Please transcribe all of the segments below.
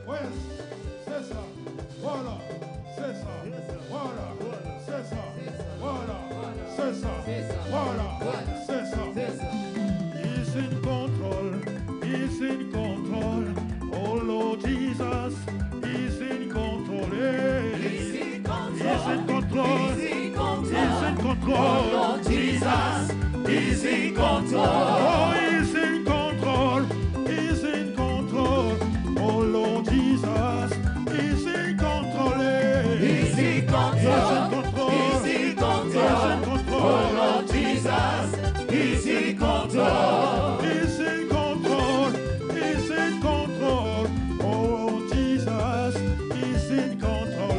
Ouais, c'est ça. Voilà, c'est ça. Voilà, c'est ça. Voilà, c'est ça. Voilà, c'est ça. He's in control. He's in control. Oh Lord Jesus, He's in control. He's in control. He's in control. Oh Lord Jesus, He's in control. Oh, He's in control. He's in control. Oh Lord Jesus, He's in control. He's in control. He's in control. Oh Lord Jesus, He's in control. He's in control. He's in control. Oh Jesus, He's in control.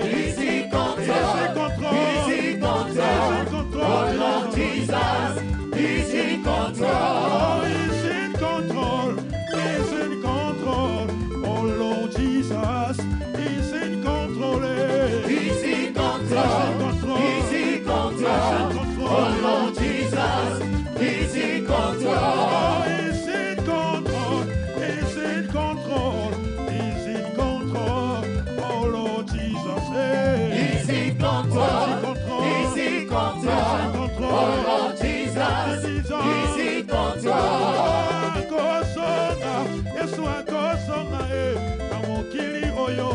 He's in control. He's in control. Oh Lord Jesus, He's in control. He's in control. He's in control. Oh Lord Jesus, He's in control. He's in control. He's in control. Oh Lord Jesus, He's in control. He's in control. He's in control. He's in control. Oh Lord Jesus, He's in control. He's in control. Oh Lord Jesus, He's in control. Akosonga, Yesu akosonga kamokili oyo.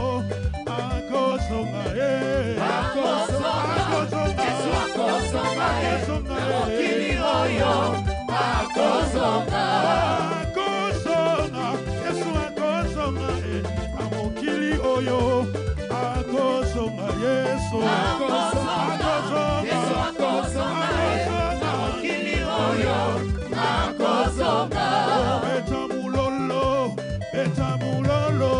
Akosonga akosonga, Yesu akosonga kamokili oyo. Akosonga Yesu akosonga kamokili oyo. Akosonga Yesu akosonga Yesu akosonga kamokili oyo. Akosonga etamulolo etamulolo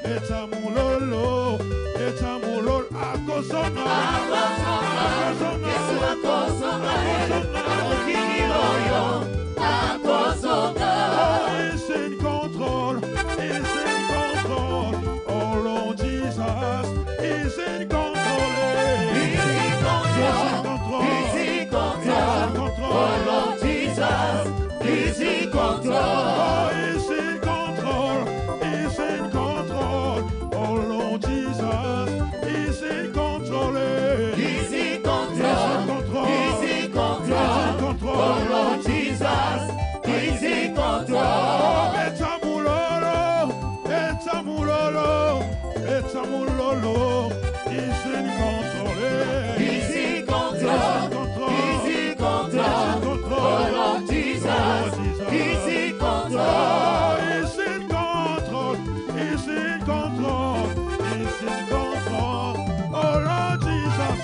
etamulolo etamulolo akosonga Yesu akosonga kamokili oyo. Akosonga is in control. Is in control. Oh Lord Jesus is in control. He's in control. He's in control. Oh Lord Jesus is in control. He's in control. He's in control. Oh Lord Jesus is in control. He's in control. He's in control. Oh Lord Jesus is in control. Etamulolo, etamulolo, etamulolo. He's in control. He's in control. He's in control. Oh Lord Jesus, He's in control. He's in control. He's in control. He's in control. Oh Lord Jesus,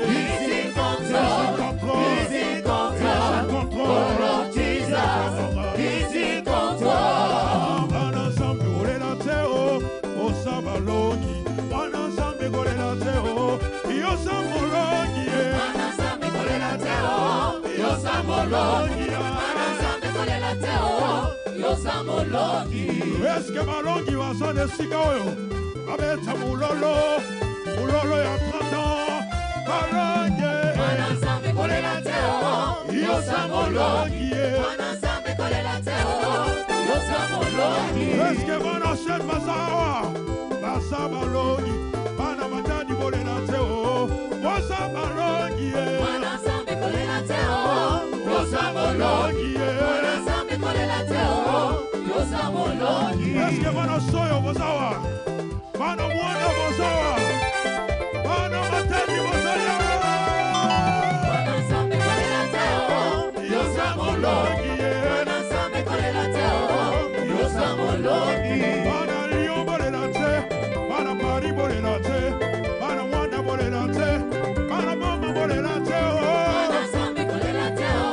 He's in control. He's in control. Oh Lord Jesus, He's in control. Bana zambi gorela teo, o sabalongi. Bana zambi gorela teo, yo samolongi. Bana zambi gorela teo, yo samolongi. Bana zambi gorela teo, yo samolongi. Eske malongi wasane sika oyo, abeta mulolo, mulolo ya 30 ans. Malongi. Bana zambi gorela teo, yo samolongi. Bana zambi gorela teo, yo samolongi. Eske bana shed basawa, basa malongi. Bana matani gorela teo, basa malongi. Bana zambi gorela teo, yo samolongi. Bana zambi gorela teo, yo samolongi. Eske bana soyo basawa, bana mwana basawa, bana matani basawa. Bana zambi gorela teo, yo samolongi. Bana zambi gorela teo, yo samolongi. Bana liyo gorela te, bana pari gorela te, bana wanda gorela te, bana mama gorela te. Bana zambi gorela teo,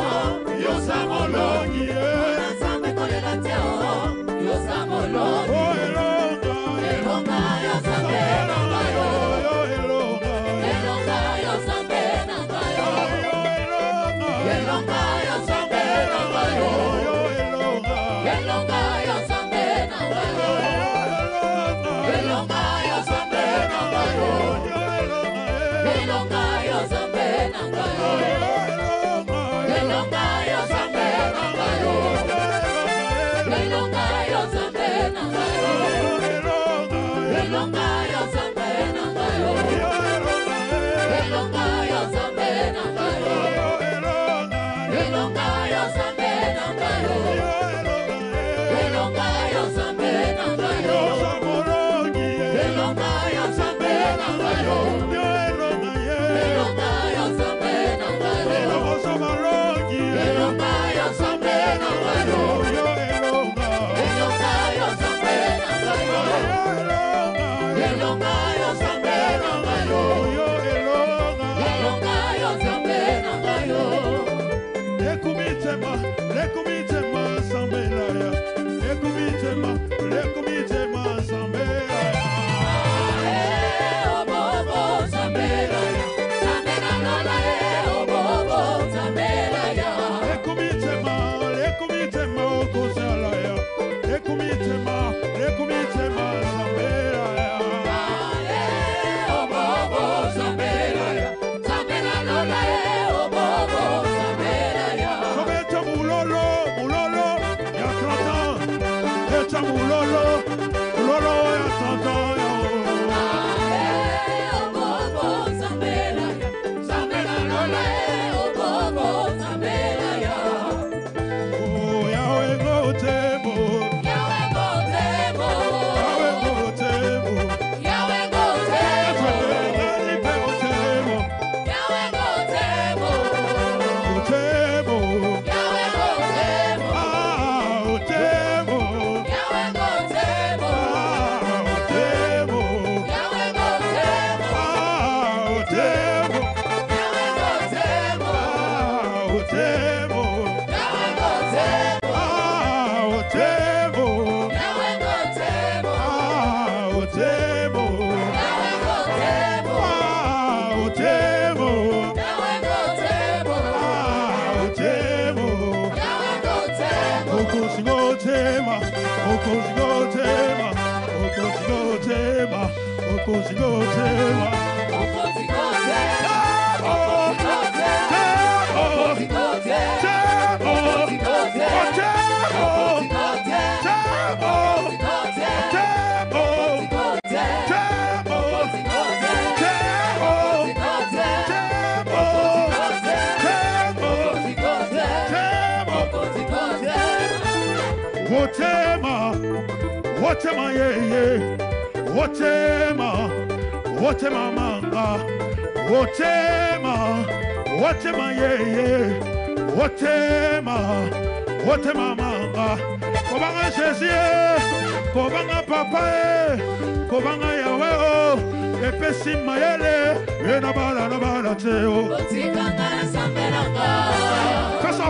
yo samolongi. Bana zambi gorela teo, yo samolongi. Oh elonga, elonga ya zambi, elonga Wotema yeye, wotema, wotema manga, wotema, wotema yeye, wotema, wotema manga. Kobanga Jésus, kobanga papa, kobanga Yahweh, epesi mayele, na bala teo. Botikanga na sambelanga.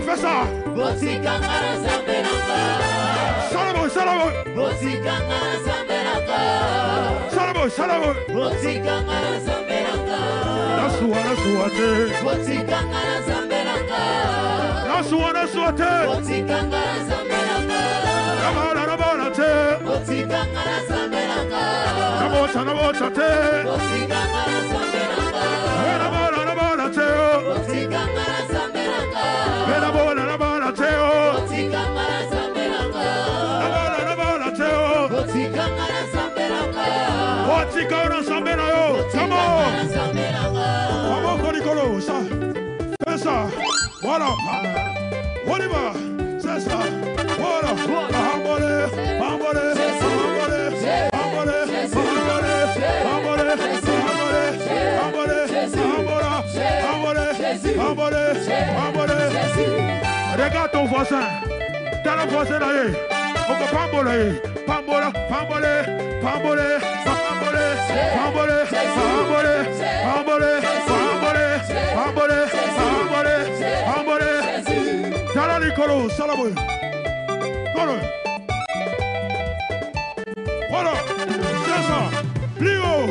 Fais ça. Botikanga na sambelanga. Salamo. Botikanga na sambelanga. Salamo. Botikanga na sambelanga. Nasua te. Botikanga na sambelanga. Nasua te. Botikanga na sambelanga. Nabala te. Botikanga na sambelanga. Nabota te. Botikanga na sambelanga. Nabala te. Botikanga na sambelanga. Nabala te. Botikanga na sambelanga. Nabala te. Botikanga na sambelanga. Botikanga na sambelanga yo. Come on. Ça. C'est ça. Voilà. Oliver. C'est ça. Voilà. Ambole. Regarde ton voisin. T'as le voisin là. On peut pambole. Nicolo, Salamo. Voilà, c'est ça. Plus haut.